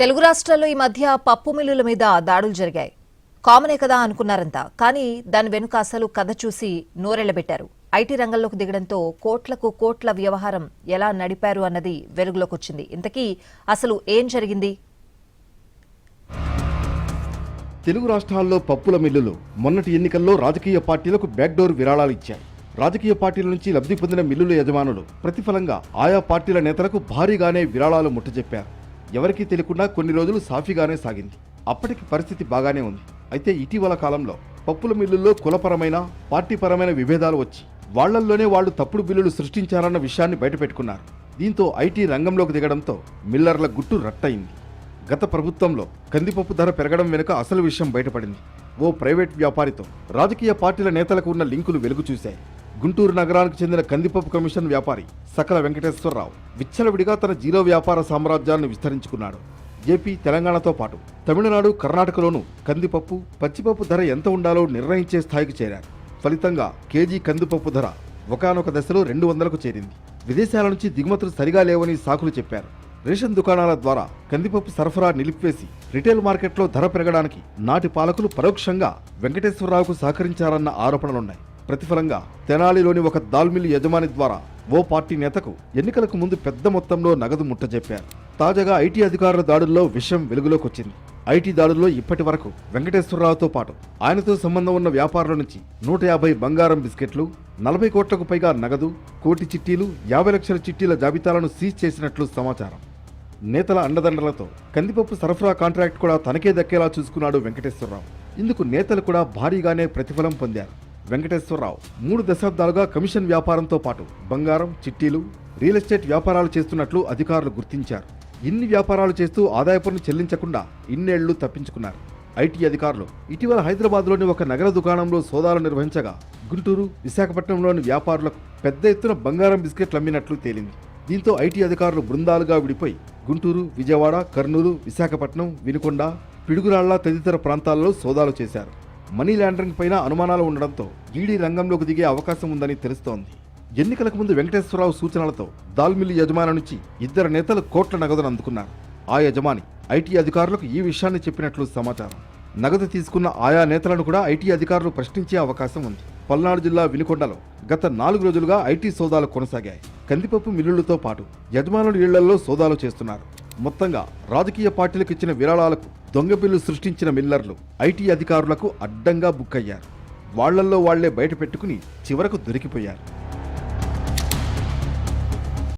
తెలుగు రాష్ట్రాల్లో ఈ మధ్య పప్పు మిల్లుల మీద దాడులు జరిగాయి. కామనే కదా అనుకున్నారంతా. కానీ దాని వెనుక అసలు కథ చూసి నోరెళ్లబెట్టారు. ఐటీ రంగంలోకి దిగడంతో కోట్లకు కోట్ల వ్యవహారం ఎలా నడిపారు అన్నది వెలుగులోకి వచ్చింది. ఇంతకీ అసలు ఏం జరిగింది? తెలుగు రాష్ట్రాల్లో పప్పుల మిల్లులు మొన్నటి ఎన్నికల్లో రాజకీయ పార్టీలకు బ్యాక్డోర్ విరాళాలు ఇచ్చాయి. రాజకీయ పార్టీల నుంచి లబ్ధి పొందిన మిల్లుల యజమానులు ప్రతిఫలంగా ఆయా పార్టీల నేతలకు భారీగానే విరాళాలు ముట్టజెప్పారు. ఎవరికీ తెలియకుండా కొన్ని రోజులు సాఫీగానే సాగింది. అప్పటికి పరిస్థితి బాగానే ఉంది. అయితే ఇటీవల కాలంలో పప్పుల మిల్లుల్లో కులపరమైన పార్టీపరమైన విభేదాలు వచ్చి వాళ్లల్లోనే వాళ్లు తప్పుడు బిల్లులు సృష్టించారన్న విషయాన్ని బయటపెట్టుకున్నారు. దీంతో ఐటీ రంగంలోకి దిగడంతో మిల్లర్ల గుట్టు రట్టయింది. గత ప్రభుత్వంలో కందిపప్పు ధర పెరగడం వెనుక అసలు విషయం బయటపడింది. ఓ ప్రైవేట్ వ్యాపారితో రాజకీయ పార్టీల నేతలకు ఉన్న లింకులు వెలుగు చూశాయి. గుంటూరు నగరానికి చెందిన కందిపప్పు కమిషన్ వ్యాపారి సకల వెంకటేశ్వరరావు విచ్చలవిడిగా తన జీరో వ్యాపార సామ్రాజ్యాన్ని విస్తరించుకున్నాడు. ఏపీ, తెలంగాణతో పాటు తమిళనాడు, కర్ణాటకలోనూ కందిపప్పు, పచ్చిపప్పు ధర ఎంత ఉండాలో నిర్ణయించే స్థాయికి చేరారు. ఫలితంగా కేజీ కందిపప్పు ధర ఒకానొక దశలో 200కు చేరింది. విదేశాల నుంచి దిగుమతులు సరిగా లేవని సాకులు చెప్పారు. రేషన్ దుకాణాల ద్వారా కందిపప్పు సరఫరా నిలిపివేసి రిటైల్ మార్కెట్లో ధర పెరగడానికి నాటి పాలకులు పరోక్షంగా వెంకటేశ్వరరావుకు సహకరించారన్న ఆరోపణలున్నాయి. ప్రతిఫలంగా తెనాలిలోని ఒక దాల్ మిల్లు యజమాని ద్వారా ఓ పార్టీ నేతకు ఎన్నికలకు ముందు పెద్ద మొత్తంలో నగదు ముట్టజెప్పారు. తాజాగా ఐటీ అధికారుల దాడుల్లో విషయం వెలుగులోకి వచ్చింది. ఐటీ దాడుల్లో ఇప్పటి వరకు వెంకటేశ్వరరావుతో పాటు ఆయనతో సంబంధం ఉన్న వ్యాపారుల నుంచి 150 బంగారం బిస్కెట్లు, 40 కోట్లకు పైగా నగదు, కోటి చిట్టీలు, 50 లక్షల చిట్టీల జాబితాలను సీజ్ చేసినట్లు సమాచారం. నేతల అండదండలతో కందిపప్పు సరఫరా కాంట్రాక్ట్ కూడా తనకే దక్కేలా చూసుకున్నాడు వెంకటేశ్వరరావు. ఇందుకు నేతలు కూడా భారీగానే ప్రతిఫలం పొందారు. వెంకటేశ్వరరావు 3 దశాబ్దాలుగా కమిషన్ వ్యాపారంతో పాటు బంగారం, చిట్టీలు, రియల్ ఎస్టేట్ వ్యాపారాలు చేస్తున్నట్లు అధికారులు గుర్తించారు. ఇన్ని వ్యాపారాలు చేస్తూ ఆదాయ పన్ను చెల్లించకుండా ఇన్నేళ్లు తప్పించుకున్నారు. ఐటీ అధికారులు ఇటీవల హైదరాబాద్లోని ఒక నగర దుకాణంలో సోదాలు నిర్వహించగా గుంటూరు, విశాఖపట్నంలోని వ్యాపారులకు పెద్ద ఎత్తున బంగారం బిస్కెట్లు అమ్మినట్లు తేలింది. దీంతో ఐటీ అధికారులు బృందాలుగా విడిపోయి గుంటూరు, విజయవాడ, కర్నూలు, విశాఖపట్నం, వినుకొండ, పిడుగురాళ్ల తదితర ప్రాంతాల్లో సోదాలు చేశారు. మనీ లాండరింగ్ పైన అనుమానాలు ఉండడంతో ఈడీ రంగంలోకి దిగే అవకాశం ఉందని తెలుస్తోంది. ఎన్నికలకు ముందు వెంకటేశ్వరరావు సూచనలతో దాల్ మిల్లు యజమాని నుంచి 2 నేతలు కోట్ల నగదును అందుకున్నారు. ఆ యజమాని ఐటీ అధికారులకు ఈ విషయాన్ని చెప్పినట్లు సమాచారం. నగదు తీసుకున్న ఆయా నేతలను కూడా ఐటీ అధికారులు ప్రశ్నించే అవకాశం ఉంది. పల్నాడు జిల్లా వినుకొండలో గత 4 రోజులుగా ఐటీ సోదాలు కొనసాగాయి. కందిపప్పు మిల్లులతో పాటు యజమానుల ఇళ్లలో సోదాలు చేస్తున్నారు. మొత్తంగా రాజకీయ పార్టీలకు ఇచ్చిన విరాళాలకు దొంగ బిల్లు సృష్టించిన మిల్లర్లు ఐటీ అధికారులకు అడ్డంగా బుక్కయ్యారు. వాళ్లల్లో వాళ్లే బయట పెట్టుకుని చివరకు దొరికిపోయారు.